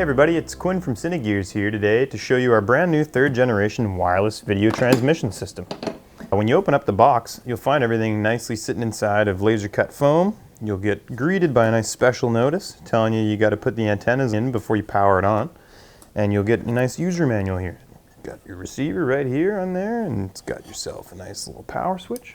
everybody, it's Quinn from CINEGEARS here today to show you our brand new 3rd generation wireless video transmission system. When you open up the box, you'll find everything nicely sitting inside of laser cut foam. You'll get greeted by a nice special notice telling you got to put the antennas in before you power it on. And you'll get a nice user manual here. Got your receiver right here on there, and it's got yourself a nice little power switch.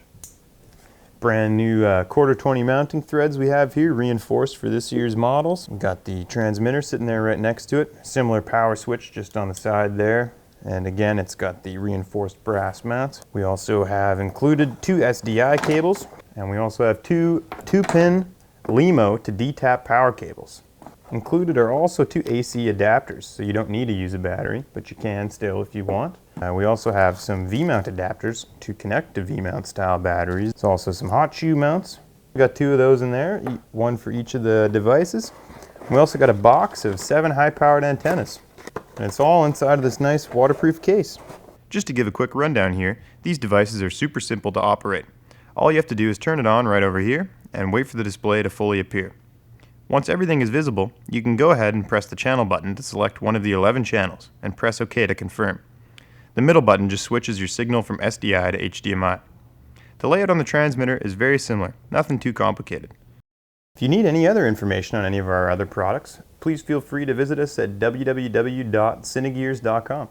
Brand new ¼ mounting threads we have here, reinforced for this year's models. We've got the transmitter sitting there right next to it. Similar power switch just on the side there. And again, it's got the reinforced brass mounts. We also have included 2 SDI cables, and we also have 2 2-pin LEMO to D-tap power cables. Included are also 2 AC adapters, so you don't need to use a battery, but you can still if you want. We also have some V-mount adapters to connect to V-mount style batteries. There's also some hot shoe mounts. We've got 2 of those in there, one for each of the devices. We also got a box of 7 high-powered antennas, and it's all inside of this nice waterproof case. Just to give a quick rundown here, these devices are super simple to operate. All you have to do is turn it on right over here and wait for the display to fully appear. Once everything is visible, you can go ahead and press the channel button to select one of the 11 channels and press OK to confirm. The middle button just switches your signal from SDI to HDMI. The layout on the transmitter is very similar, nothing too complicated. If you need any other information on any of our other products, please feel free to visit us at www.cinegears.com.